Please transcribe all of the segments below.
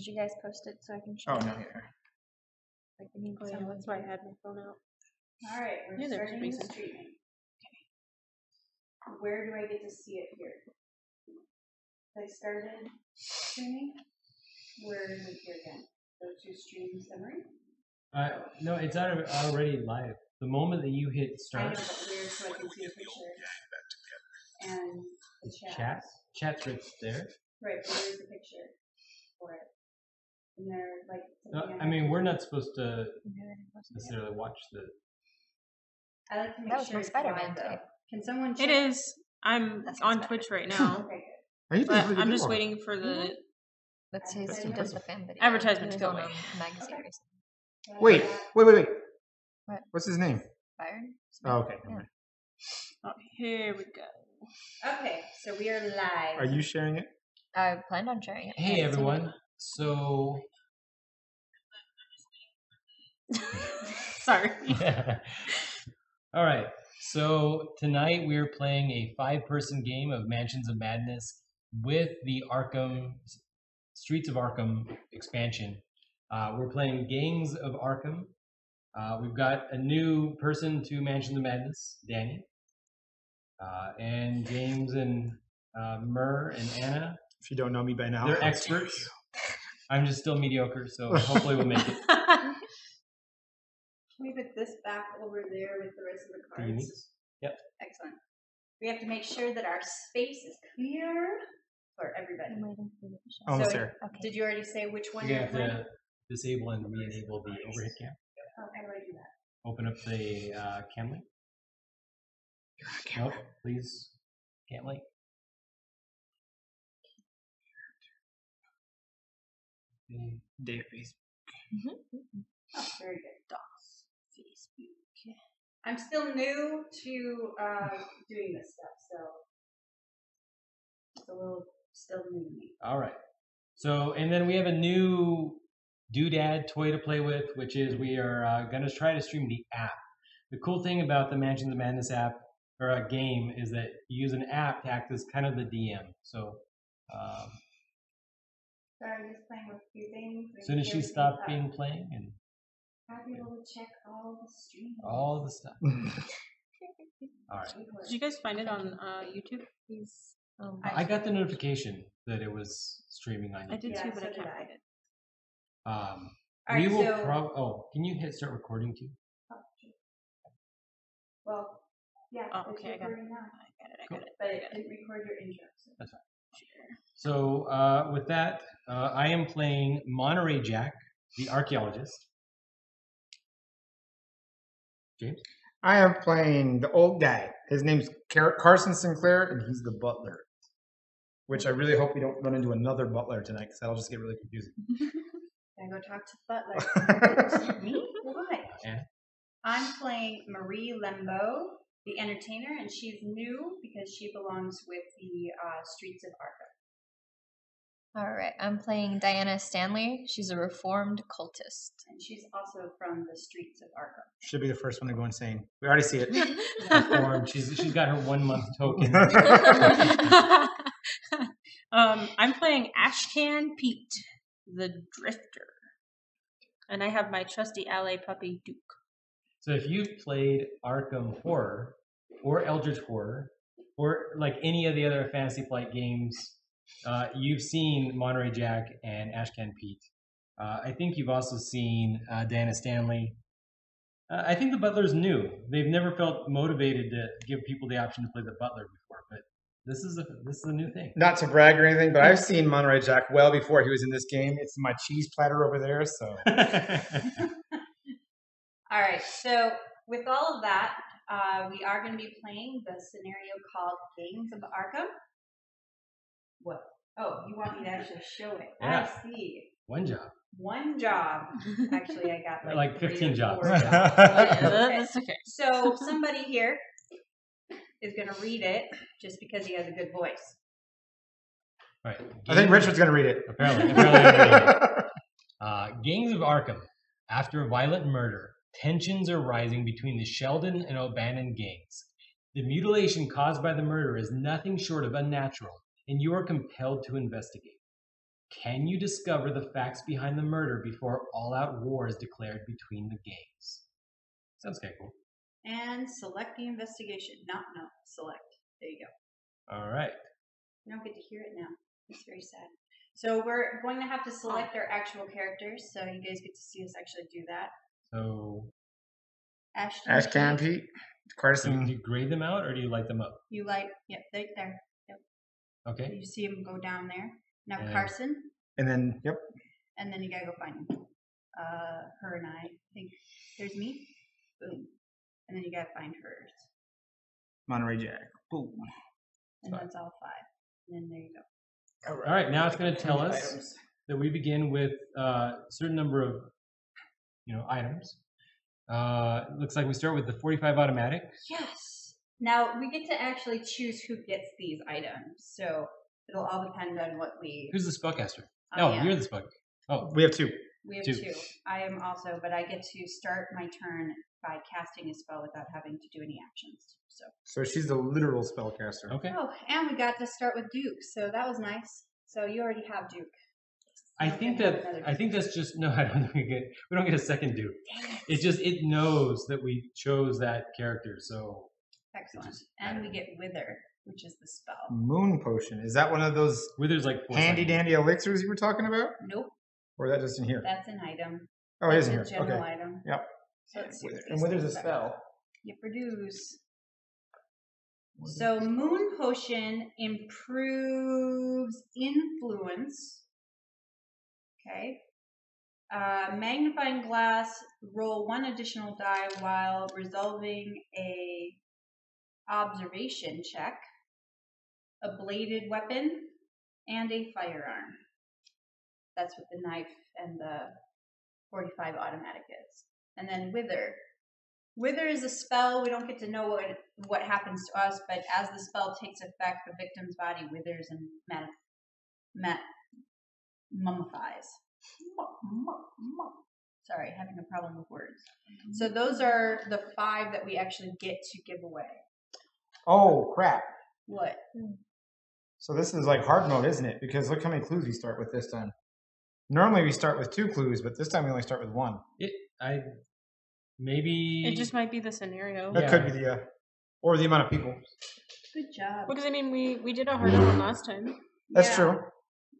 Did you guys post it so I can show Oh, you? no, here. Like, we need yeah, that's why I had my phone out. All right, we're Yeah, there's starting the reason. streaming. Okay. Where do I get to see it here? I started streaming. Where is it here again? Go to stream summary. No, it's already live. The moment that you hit I know, start, but where so I can see the picture and the chat. chat's right there. Right, but where's the picture for it? And they're like. No, I mean, we're not supposed to necessarily watch the. I like to make That was sure my it's Spider-Man live, though. tape. Can someone check? It is. I'm That's on better. Twitch right now. Okay, good. Are you doing But really I'm good just work? waiting for the. That's his, That's he does impressive. the fan video. Advertisement He to was go on away. a magazine Okay. recently. Wait. What? What's his name? Byron? Oh, okay. Yeah. Oh, here we go. Okay, so we are live. Are you sharing it? I planned on sharing it. Hey everyone! So. Sorry. All right. So tonight we're playing a 5-person game of Mansions of Madness with the Arkham Streets of Arkham expansion. We're playing Gangs of Arkham. We've got a new person to Mansions of Madness, Danny, and James and Murr and Anna. If you don't know me by now, They're experts. I'm just still mediocre, so hopefully we'll make it. Can we put this back over there with the rest of the Pretty neat. cards? Yep. Excellent. We have to make sure that our space is clear for everybody. I'm waiting for the show. Almost So, there. Okay. Did you already say which one You're you're going to have playing? to disable and re-enable the overhead cam. Oh, how do I do that? Open up the cam link. Nope, please. Cam link. Database. Oh, very good. DOS. Facebook. I'm still new to doing this stuff, so it's a little still new to me. All right. So, and then we have a new doodad toy to play with, which is we are going to try to stream the app. The cool thing about the Mansions of Madness app, or a game, is that you use an app to act as kind of the DM. So, Sorry, just playing with a few things. as soon as she stopped being playing and I'll be able to check all the streams. all the stuff. All right. Did you guys find it on YouTube? He's, I got the notification that it was streaming on I YouTube. did Yeah, too, but so I did can't I. find it. All We right, will so oh, can you hit start recording too? well, yeah, Oh, it's okay, I got it. recording now, I got it. but it didn't record your intro. So. That's fine. So with that, I am playing Monterey Jack, the archaeologist. James? I am playing the old guy. His name's Carson Sinclair, and he's the butler. Which I really hope we don't run into another butler tonight, because that'll just get really confusing. Gotta go talk to the butler. Me? Why? Anna? I'm playing Marie Lembo, the entertainer, and she's new because she belongs with the Streets of Arkham. all right. I'm playing Diana Stanley. She's a reformed cultist. And she's also from the Streets of Arkham. Should be the first one to go insane. We already see it. Reformed. She's got her 1 month token. I'm playing Ashcan Pete, the Drifter. And I have my trusty ally puppy, Duke. So if you've played Arkham Horror or Eldritch Horror or like any of the other Fantasy Flight games, you've seen Monterey Jack and Ashcan Pete. I think you've also seen Diana Stanley. I think the Butler's new. They've never felt motivated to give people the option to play the Butler before, but this is a new thing. Not to brag or anything, but I've seen Monterey Jack well before he was in this game. It's my cheese platter over there, so. All right, so with all of that, we are going to be playing the scenario called Gangs of Arkham. What? Oh, you want me to actually show it? Yeah. I see. One job. One job. Actually, I got Like 15 jobs. 4 jobs. Yeah, Okay. that's okay. So somebody here is going to read it just because he has a good voice. Right. I think Richard's going to read it. Apparently I'm reading it. Gangs of Arkham. After a violent murder, tensions are rising between the Sheldon and O'Bannon gangs. The mutilation caused by the murder is nothing short of unnatural, and you are compelled to investigate. Can you discover the facts behind the murder before all-out war is declared between the gangs? Sounds kind of cool. And select the investigation. No, select. There you go. All right. You don't get to hear it now. It's very sad. So we're going to have to select our actual characters, so you guys get to see us actually do that. So, Ashcan, Pete, do Carson. you grade them out or do you light them up? You like, yep, right there. Okay. You see him go down there. Now And- Carson, And then, yep. and then you gotta go find him. Her and I think there's me. Boom. And then you gotta find hers. Monterey Jack. Boom. And that's all 5. And then there you go. All right. Now it's going to tell us that we begin with a certain number of, items. It looks like we start with the 45 automatic. Yes. Now we get to actually choose who gets these items. So it'll all depend on what we. Who's the spellcaster? I Oh, am. you're the spellcaster. Oh, We have 2. We have Two. 2. I am also, but I get to start my turn by casting a spell without having to do any actions. So she's the literal spellcaster. okay. Oh, and we got to start with Duke, so that was nice. So you already have Duke. I think that's just no. I don't think we don't get a second Duke. It knows that we chose that character. So Excellent. And we get Wither, which is the spell. Moon Potion. Is that one of those Wither's like 4 handy seconds. dandy elixirs you were talking about? Nope, Or is that just in here? that's an item. Oh, it is That's in a here. general Okay. item. Yep. So let's see what And these Wither's a things are. spell. You produce. So Moon Potion improves influence. Okay. Magnifying Glass, roll 1 additional die while resolving a observation check, a bladed weapon, and a firearm. That's what the knife and the 45 automatic is. And then Wither. Wither is a spell. We don't get to know what happens to us, but as the spell takes effect, the victim's body withers and mummifies. Sorry, having a problem with words. So those are the 5 that we actually get to give away. Oh, crap. What? So this is like hard mode, isn't it? Because look how many clues we start with this time. Normally we start with 2 clues, but this time we only start with 1. Maybe It just might be the scenario. That Yeah. could be the, or the amount of people. Good job. Because I mean, we did a harder one last time. That's Yeah. true.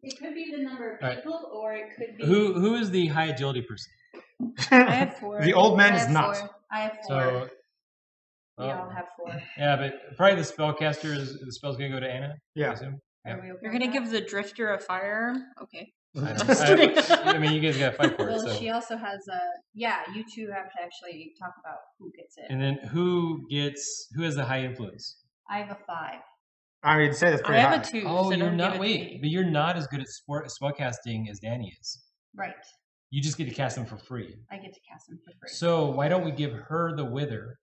It could be the number of All right. people, or it could be. who is the high agility person? I have 4. The old man I is have not. 4. I have 4. So we all have 4. yeah, but probably the spellcaster the spell's gonna go to Anna. I Yeah. assume. Are we okay You're with gonna that? give the drifter a firearm? Okay. I mean, you guys got to fight for it. Well, So. she also has a. Yeah, you two have to actually talk about who gets it. And then who has the high influence? I have a 5. I would say that's I pretty have high. a 2. Oh, so you're don't not. give it to Wait, me. but you're not as good at spellcasting as Danny is. Right. You just get to cast them for free. I get to cast them for free. So why don't we give her the Wither,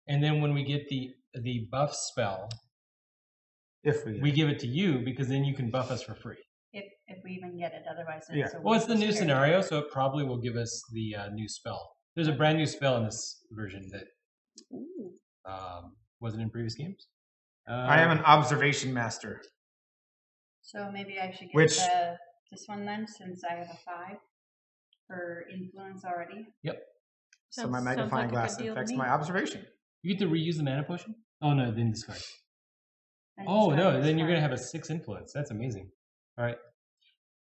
and then when we get the buff spell, If we give it to you because then you can buff us for free. If we even get it, otherwise it's Yeah. a Well, it's the new useless scenario, so it probably will give us the new spell. There's a brand new spell in this version that wasn't in previous games. I am an observation master. So maybe I should get Which- this one then, since I have a 5 for influence already. So my Sounds magnifying like a good glass deal to affects me. my observation. You get to reuse the mana potion. Oh no, then discard. And Oh discard no, this then you're gonna card. have a 6 influence. That's amazing. All right.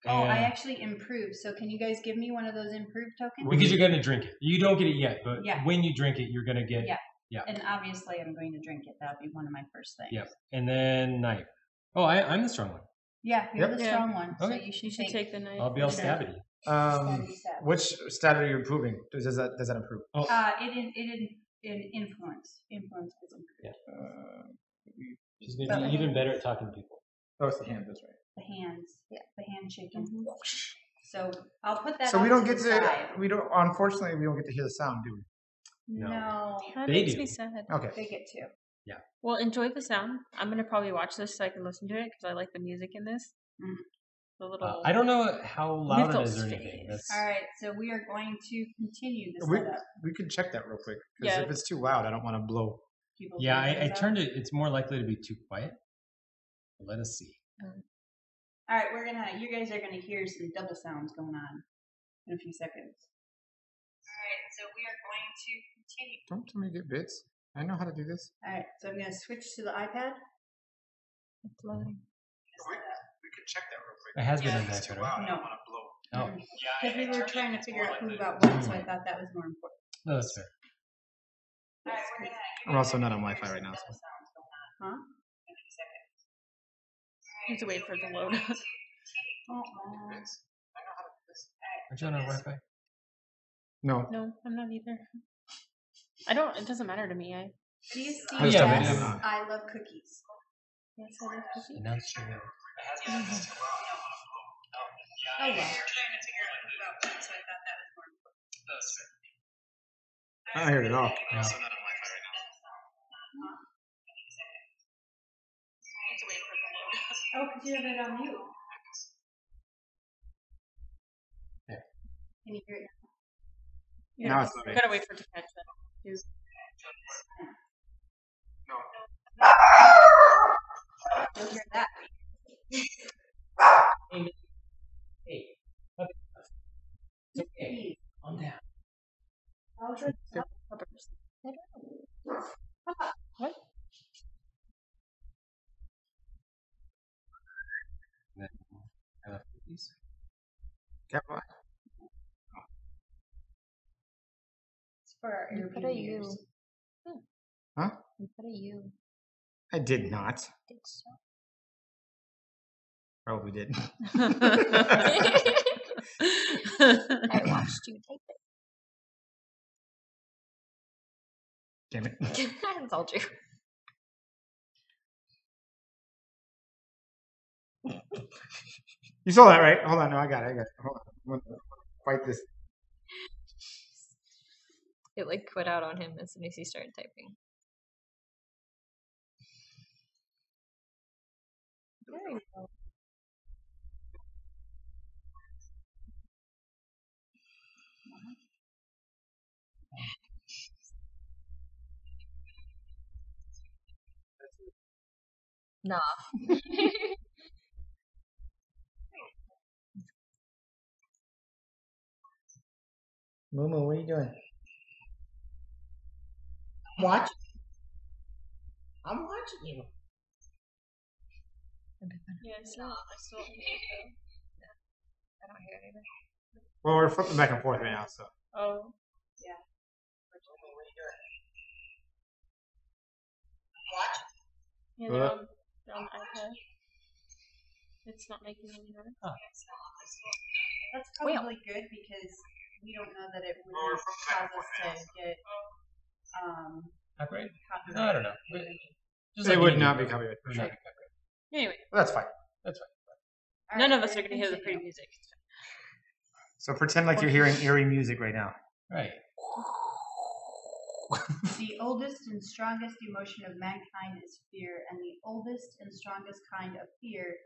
Oh, I And- actually improved. So can you guys give me one of those improved tokens? because you're gonna drink it. You don't get it yet, but Yeah. when you drink it, you're gonna get. Yeah. And obviously, I'm going to drink it. That'll be one of my first things. Yep. And then knife. Oh, I'm the strong one. Yeah, you're Yep. the Yeah. strong one. So Okay. you should You should take the knife. I'll be all Okay. stabby. stabby stab. Which stat are you improving? Does that improve? It influence. Influence is improved. She's gonna be even better at talking to people. Oh, it's the hand. That's right. The hands. Yeah, the hand shaking. Mhm. So I'll put that. So we off don't to get the side. to. We don't. Unfortunately, we don't get to hear the sound, do we? No. No, That They makes do. me sad. Okay. they get to. Well, enjoy the sound. I'm gonna probably watch this so I can listen to it because I like the music in this. Mm. The little. I don't know how loud it is or Mythos anything. phase. That's, All right, so we are going to continue the We, setup. we could check that real quick because Yeah. if it's too loud, I don't want to blow. People's yeah, I ears out. turned it. It's more likely to be too quiet. Let us see. All right, you guys are gonna hear some double sounds going on in a few seconds. All right, so we are going to continue. Don't tell me to get bits. I know how to do this. All right, so I'm gonna switch to the iPad. It's loading. We could check that real quick. It has been on that, right? No. Oh, Because we were trying to figure out who got what, so I thought that was more important. no, that's fair. All right, I'm also not on Wi-Fi right now. So. Huh? You have to wait for it to load. Aren't you on our Wi-Fi? No. No, I'm not either. I don't. It doesn't matter to me. Please see I just don't yes, know. I love cookies. Yes, I love cookies. Announce your name. Oh well. I don't hear it at all. No. Oh, because you have it on mute. Yeah. Can you hear it? Now it's You loading. gotta wait for it to catch that. You'll hear that. Hey, it's okay. Calm down. What? Cookies. Captain. It's for our You put interview a U. ears. Huh? You put a U. I did not. Did so. Probably did. I watched you tape Damn it. it. I told you. You saw that, right? Hold on. No, I got it. Hold on. I'm gonna fight this. It like quit out on him as soon as he started typing. There you go. Nah. Momo, what are you doing? Watch. I'm watching you. Yeah, I still. I don't hear anything. Well, we're flipping back and forth right now, so. Oh. Yeah, they're on the iPad. It's not making any noise. That's probably good because we don't know that it would cause us to get Copyright? copyright. No, I don't know. Just It like would anything. not be copyrighted. It would not be copyrighted. Anyway, Well, that's fine. That's fine. All none right, of us are then gonna hear the pretty continue. music. So pretend like you're hearing eerie music right now. Right. The oldest and strongest emotion of mankind is fear, and the oldest and strongest kind of fear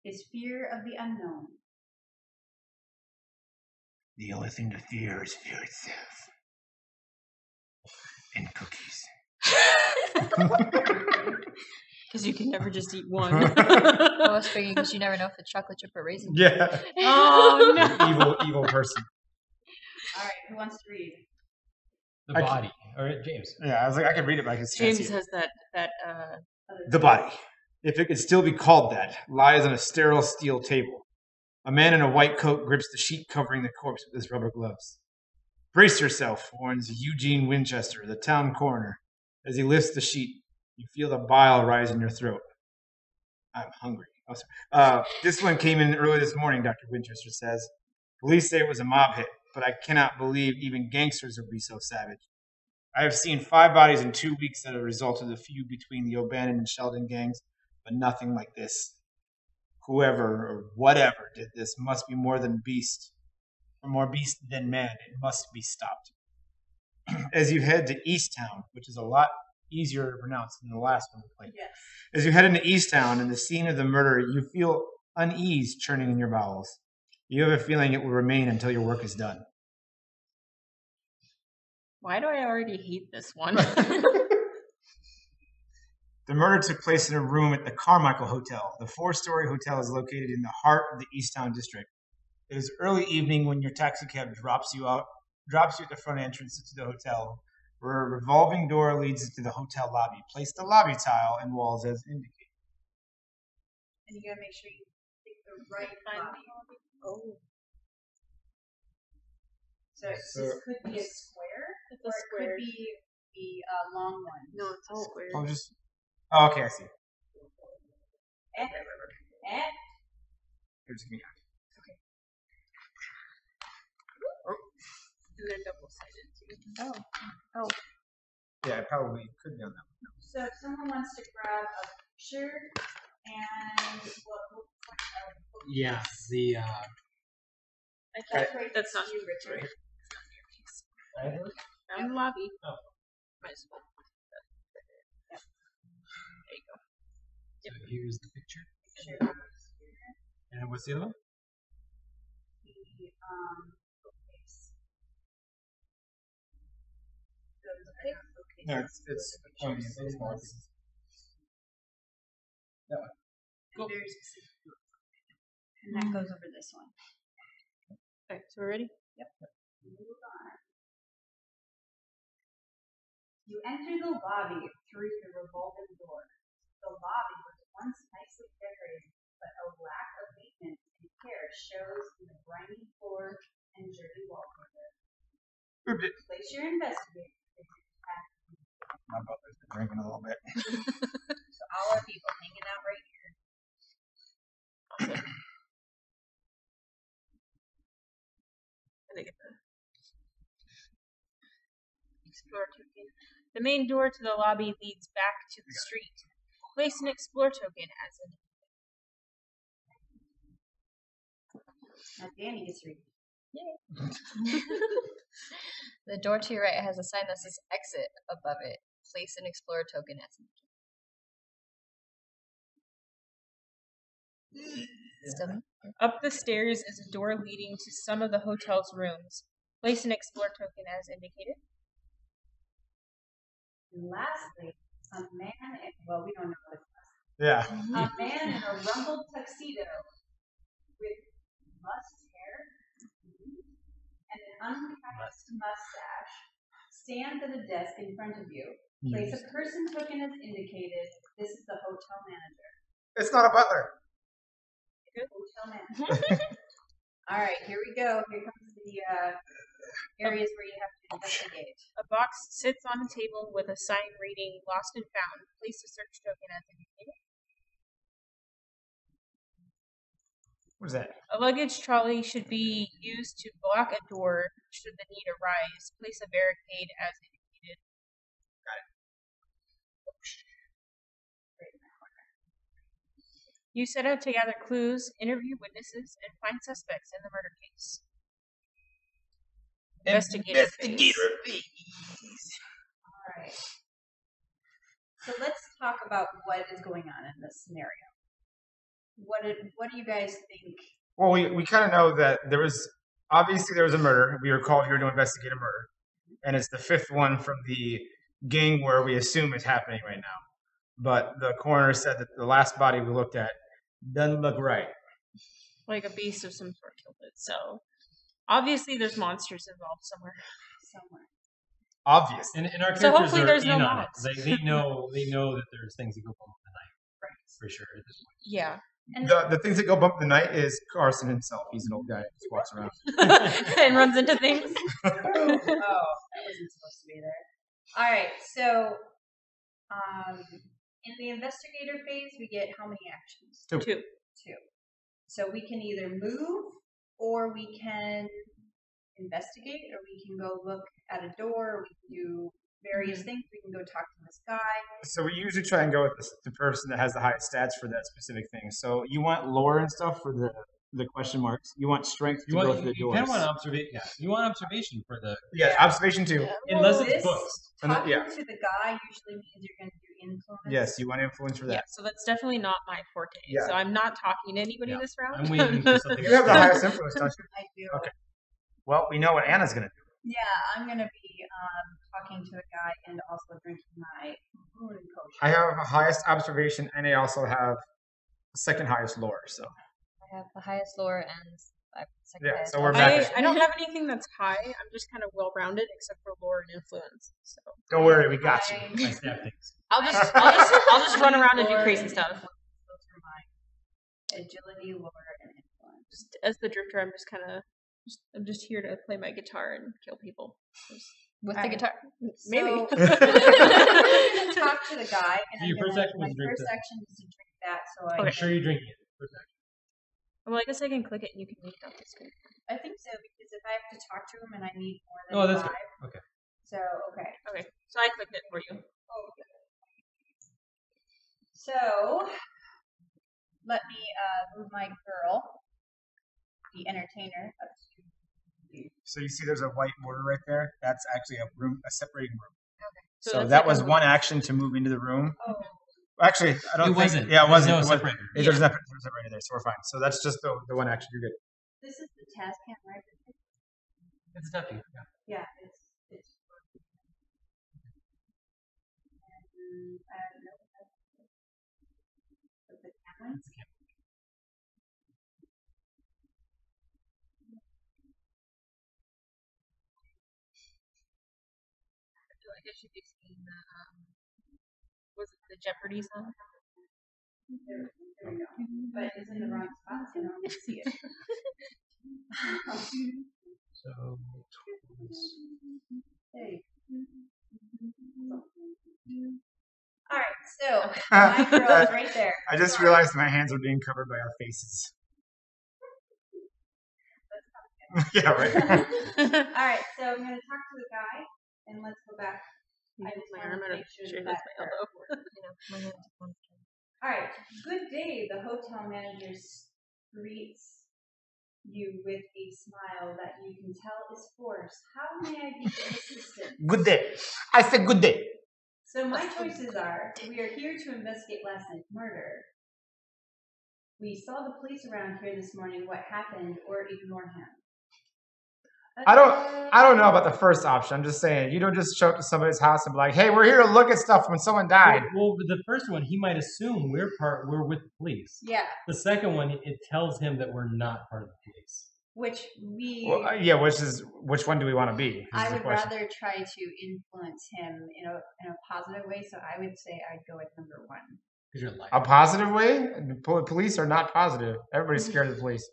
is fear of the unknown. The only thing to fear is fear itself. And cookies. Because you can never just eat one. I was figuring because you never know if it's chocolate chip or raisin. Yeah. Oh no! evil person. All right, who wants to read? The I body. All right, James. Yeah, I was like, I could read it, but I can James see it. has that The body, if it could still be called that, lies on a sterile steel table. A man in a white coat grips the sheet covering the corpse with his rubber gloves. Brace yourself, warns Eugene Winchester, the town coroner. As he lifts the sheet, you feel the bile rise in your throat. I'm hungry. Oh, sorry. This one came in early this morning, Dr. Winchester says. Police say it was a mob hit, but I cannot believe even gangsters would be so savage. I have seen 5 bodies in 2 weeks that have resulted in a feud between the O'Bannon and Sheldon gangs, but nothing like this. Whoever or whatever did this must be more than beast, or more beast than man. It must be stopped. As you head to Easttown, which is a lot easier to pronounce than the last one we played. Yes. As you head into Easttown and the scene of the murder, you feel unease churning in your bowels. You have a feeling it will remain until your work is done. Why do I already hate this one? The The murder took place in a room at the Carmichael Hotel. The 4-story hotel is located in the heart of the Easttown district. It is early evening when your taxi cab drops you at the front entrance to the hotel, where a revolving door leads to the hotel lobby. Place the lobby tile and walls as indicated. And you gotta make sure you pick the right lobby. Oh. So this could be a square, It's or a it square. could be the long one. No, it's a square. Oh, okay, I see. Eh? Here's me. And they're double-sided too. Oh. Yeah, it probably could be on that one. So if someone wants to grab a picture and Yeah, the that's right. That's not you, Richard. Down the lobby. Oh. Might as well. There you go. So here's the picture. Sure. And what's the other one? No, it's one of these small pieces. That one. Cool. Very specific. And that goes over this one. Okay, so we're ready? Move on. You enter the lobby through the revolving door. The lobby was once nicely decorated, but a lack of maintenance and care shows in the grimy floor and dirty wallpaper. Place your investigator. My butler's been drinking a little bit. So all our people hanging out right here. And I get the Explore token. The main door to the lobby leads back to the street. Place an Explore token as in. Now Danny gets to read. The door to your right has a sign that says exit above it. Place an Explorer token as indicated. Still? Up the stairs is a door leading to some of the hotel's rooms. Place an Explore token as indicated. And lastly, a man in, well, we don't know this. Yeah. A man in a rumpled tuxedo with mussed hair and an unkept mustache stands at a desk in front of you. Place a person token as indicated. This is the hotel manager. It's not a butler. Good hotel manager. All right, here we go. Here comes the areas where you have to investigate. A box sits on a table with a sign reading Lost and Found. Place a search token as indicated. What is that? A luggage trolley should be used to block a door should the need arise. Place a barricade as indicated. You set out to gather clues, interview witnesses, and find suspects in the murder case. Investigator phase. All right. So let's talk about what is going on in this scenario. What do you guys think? Well, we kind of know that there was a murder. We were called here to investigate a murder, and it's the 5th one from the gang where we assume is happening right now. But the coroner said that the last body we looked at doesn't look right. Like a beast of some sort killed it. So obviously there's monsters involved somewhere. Obvious. And our So characters hopefully are there's in no on it. mobs. They know that there's things that go bump in the night. Right. For sure at this point. Yeah. And The things that go bump in the night is Carson himself. He's an old guy that just walks around. And runs into things. oh, that wasn't supposed to be there. All right, so in the investigator phase, we get how many actions? 2. 2. 2. So we can either move, or we can investigate, or we can go look at a door, or we can do various things. We can go talk to this guy. So we usually try and go with the person that has the highest stats for that specific thing. So you want lore and stuff for the question marks. You want strength to go through the You doors. kind of want observation. Yeah, you want observation for the observation too. unless it's This, books. talking Yeah. to the guy usually means you're going to do influence. Yes, you want influence for Yeah, that. so that's definitely not my forte. Yeah. So I'm not talking to anybody Yeah. this round. I'm waiting for something. You have the highest influence, don't you? I do. Okay. Well, we know what Anna's going to do. Yeah, I'm going to be talking to a guy and also drinking my Moon potion. I have the highest observation, and I also have the second highest lore. So I have the highest lore and second Yeah, highest. so we're back I don't have anything that's high. I'm just kind of well-rounded, except for lore and influence. So don't worry, we got you. I snap things. I'll just run around and do crazy stuff. Those are my agility, lore, and influence. Just, as the drifter, I'm just here to play my guitar and kill people. With All the right. guitar. Maybe. So, I'm gonna talk to the guy, and Your first action my was to drink first that. action is to drink that. So I, I'm sure you're drinking it. First action. Well, I guess I can click it and you can read it off the screen. I think so because if I have to talk to him and I need more than Oh, that's 5, good. Okay. so okay. Okay, so I clicked it for you. So let me move my girl, the entertainer, up to. So you see, there's a white border right there. That's actually a separating room. So So that's that like was a- one action to move into the room. Oh, Actually, I don't It think. wasn't. Yeah, it There's wasn't. no It wasn't. separator. There's nothing separated there, so we're fine. So that's just the one action. You're good. this is the Tascam, right? It's tough to yeah. Yeah, it's. And, no, that's the camera. I feel like I should be seeing the was it the Jeopardy song? There we go. But it's in the wrong spot, so no one can see it. So There you go. All right, so my girl is right there. I just realized my hands are being covered by our faces. Yeah, right. All right, so I'm going to talk to the guy, and let's go back. I just My wanted arm to out of make sure sure that that's my elbow. My hand is one. All right, good day. The hotel manager greets you with a smile that you can tell is forced. How may I be of assistance? Good day. I said good day. So my choices are: we are here to investigate last night's murder. We saw the police around here this morning. What happened? Or ignore him. I don't know about the first option. I'm just saying, you don't just show up to somebody's house and be like, hey, we're here to look at stuff when someone died. well, with the first one, he might assume we're with the police. Yeah, The second one, it tells him that we're not part of the police. which we. Well, yeah, which one do we want to be? I is the would question. rather try to influence him in a positive way. So I would say I'd go with number 1. Because you're lying. A positive way? Police are not positive. Everybody's scared of the police.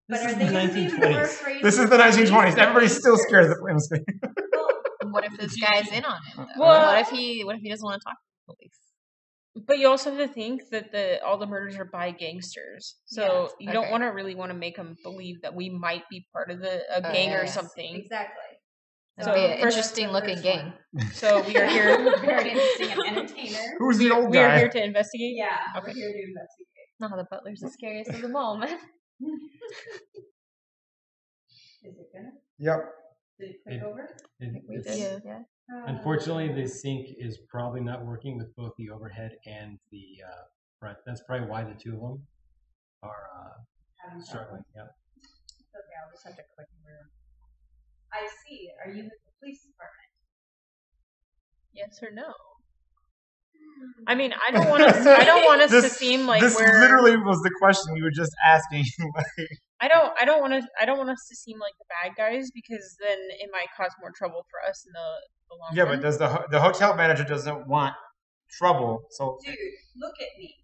But This are is they the going to be more 1920s. afraid? This of is the 1920s. police? Everybody's still scared of the police. Well, What if this guy's in on it? Though? Well- what if he doesn't want to talk to the police? But you also have to think that all the murders are by gangsters, so you don't okay. really want to make them believe that we might be part of a gang or yes. something. exactly. That'd be an first- interesting looking game. So we are here. Very interesting and entertainer. Who's the old We are guy? here to investigate. Yeah, Okay. we're here to investigate. No, the butler's the scariest of them all, man. Is it gonna? Yep. Did it click It- over? We It's- did. Yeah. Unfortunately, the sync is probably not working with both the overhead and the front. That's probably why the two of them are Having struggling. problems. Yeah. Okay, I'll just have to click over. I see. Are you with the police department? Yes or no? I mean, I don't want us. I don't want us to seem like this we're. literally was the question you were just asking. I don't want us to seem like the bad guys, because then it might cause more trouble for us in the long Yeah, run. but does the hotel manager doesn't want trouble? So Dude, look at me.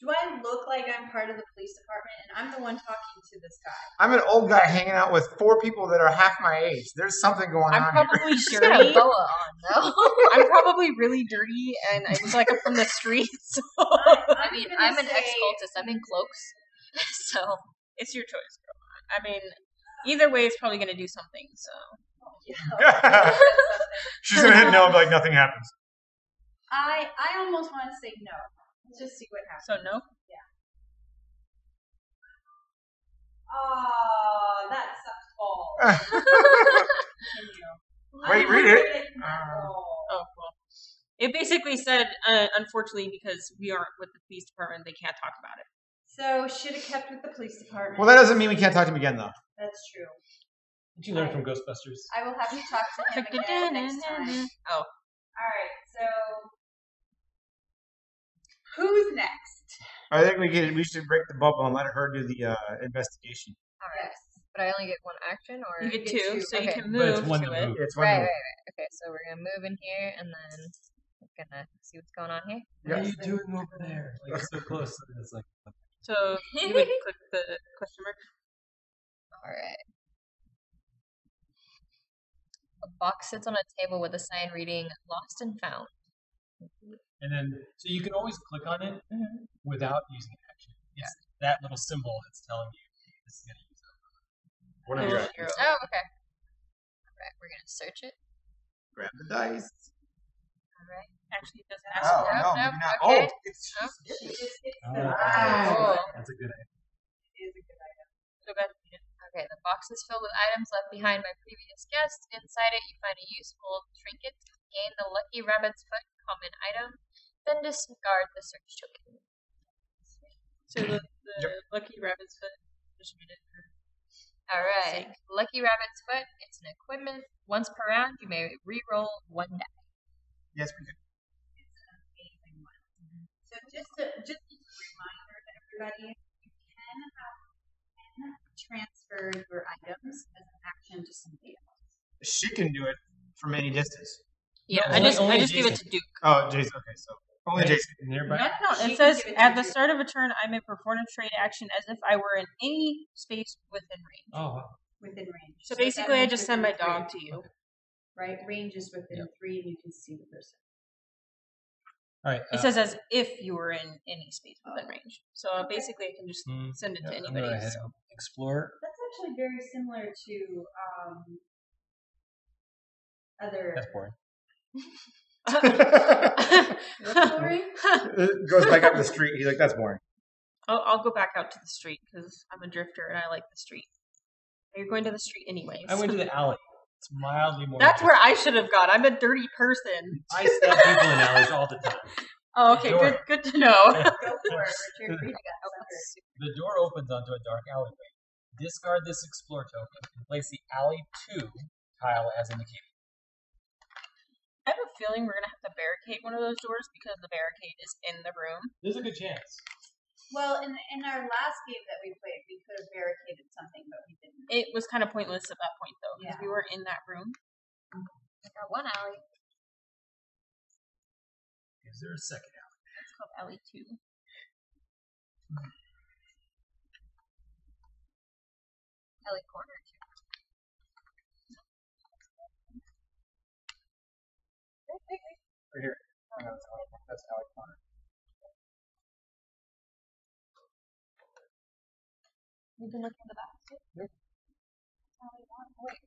Do I look like I'm part of the police department and I'm the one talking to this guy? I'm an old guy hanging out with 4 people that are half my age. There's something going I'm on here. probably She's got a dirty. boa on though. I'm probably really dirty, and I was like I'm from the streets. So I mean, gonna I'm an say- ex-cultist. I'm in cloaks, so it's your choice, girl. I mean, either way, it's probably going to do something. So She's gonna hit no, and be like nothing happens. I almost want to say no. Let's just see what happens. so no. Oh, that sucks balls. Continue. Wait, read it. Oh. Oh well. It basically said, unfortunately, because we aren't with the police department, they can't talk about it. So should have kept with the police department. Well, that doesn't mean we can't talk to him again, though. That's true. Did you learn from Ghostbusters? I will have to talk to him again next time. Oh, All right. So Who's next? I think we should break the bubble and let her do the investigation. All right. Yes. But I only get one action, or You get get two, two. so you Okay. can But it's move one to to it. move. It's one right, move. right. Okay, so we're gonna move in here, and then we're gonna see what's going on here. What are you doing over there? Like so close. It's like So you would click the question mark. All right. A box sits on a table with a sign reading "Lost and Found." and then so you can always click on it Mhm. without using an action. It's that little symbol that's telling you this is gonna use it. One of your actions. Oh, okay. All right, we're gonna search it. Grab the dice. All right. Actually, it doesn't ask Oh, for it. no, no, maybe not. okay. Oh, it's No. It's Oh, the Cool. that's a good idea. It is a good item. So go ahead. Okay, the box is filled with items left behind by previous guests. Inside it, you find a useful trinket. Gain the Lucky Rabbit's Foot common item, then discard the search token. So the Lucky Rabbit's Foot. Just read it. All right, Lucky Rabbit's Foot. It's an equipment. Once per round, you may re-roll one die. yes, we can. It's an amazing one. So just a reminder to everybody, you can transfer your items as an action to somebody else. She can do it from any distance. Yeah, No, I just give it Jason. to Duke. Oh, Jason. Okay, so only Right. Jason. Nearby. No, She it can says give it to at the Duke. start of a turn, I may perform a trade action as if I were in any space within range. Oh, wow. Within range. So that basically, I means just send my within dog three, to you. Right? Range is within 3 and you can see the person. All right. It says as if you were in any space within range. So basically, I can just send it to I'm anybody. gonna head out. Explore. That's actually very similar to other. That's boring. It goes back up the street. He's like, that's boring. I'll go back out to the street because I'm a drifter and I like the street. You're going to the street anyways. I went to the alley. It's mildly more. That's where I should have gone. I'm a dirty person. I stab people in alleys all the time. Oh, okay, Door. good to know. Go for it, Richard. Read that. The door opens onto a dark alleyway. Discard this explore token and place the alley 2 tile as indicated. I have a feeling we're gonna have to barricade one of those doors because the barricade is in the room. There's a good chance. Well, in our last game that we played, we could have barricaded something, but we didn't. It was kind of pointless at that point though because Yeah. we weren't in that room. I got one alley. Is there a second alley? It's called alley 2. Alley corner too. Right here. That's how I found it. You can look in the basket. Yep. Alley one. Wait.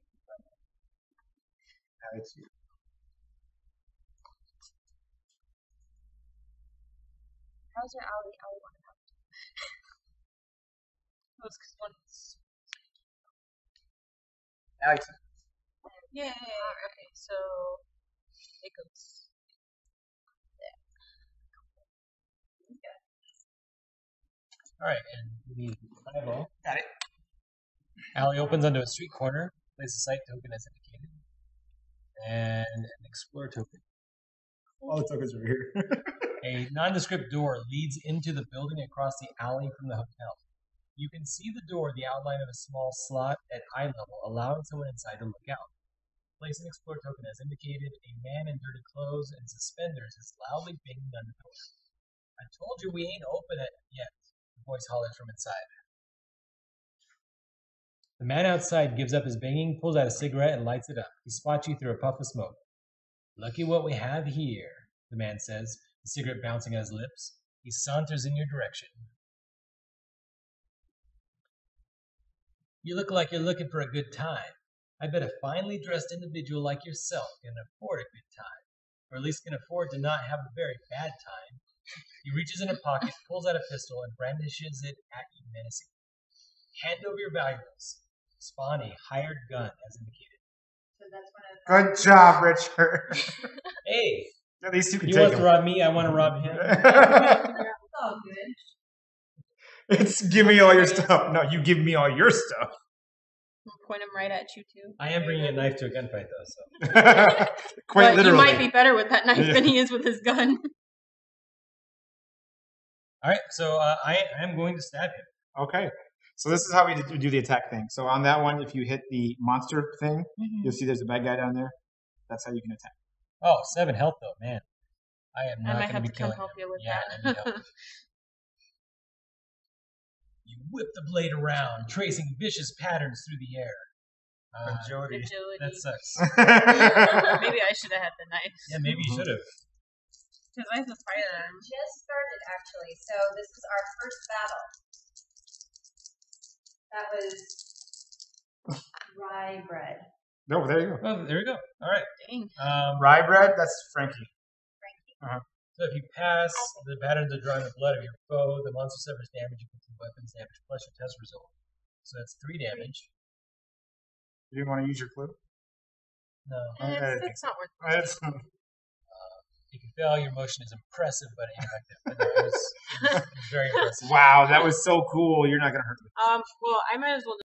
Alley 2. How's your alley? Alley one and alley two. It was 'cause one's Alley 2. yay. Okay, so it goes. All right, and we need 5 all. Got it. Alley opens onto a street corner. Place a site token as indicated. And an explore token. All the tokens are here. A nondescript door leads into the building across the alley from the hotel. You can see the door, the outline of a small slot at eye level, allowing someone inside to look out. Place an explore token as indicated. A man in dirty clothes and suspenders is loudly banging on the door. I told you we ain't open it yet, the voice hollers from inside. The man outside gives up his banging, pulls out a cigarette, and lights it up. He spots you through a puff of smoke. Lucky what we have here, the man says, the cigarette bouncing on his lips. He saunters in your direction. You look like you're looking for a good time. I bet a finely dressed individual like yourself can afford a good time, or at least can afford to not have a very bad time. He reaches in a pocket, pulls out a pistol, and brandishes it at you menacingly. Hand over your valuables. Spawn a hired gun as indicated. So that's one of the. Good job, Richard. Hey, At least you can you take want to him. rob me? I want to rob him. It's all good. It's give me all your stuff. No, you give me all your stuff. Point him right at you too. I am bringing a knife to a gunfight, though. So Quite But literally. you might be better with that knife than he is with his gun. All right, so I am going to stab him. Okay. So this is how we do the attack thing. So on that one, if you hit the monster thing, you'll see there's a bad guy down there. That's how you can attack. Oh, 7 health though, man. I am I not might going to have be to come killing help him. you with Yeah, I need that. help. You whip the blade around, tracing vicious patterns through the air. Agility. Agility. That sucks. Maybe I should have had the knife. Yeah, maybe you should have. Because I have a firearm. Just started actually, so this is our first battle. That was rye bread. No, there you go. Oh, there we go. All right. Dang. Rye bread, that's Frankie. So if you pass the patterns of drawing the blood of your foe, the monster suffers damage equal to weapons damage plus your test result. So that's 3 damage. You didn't want to use your clue? No. It's not worth it. If you fail, your motion is impressive but ineffective. But no, it was very impressive. Wow, that was so cool. You're not going to hurt me. Well, I might as well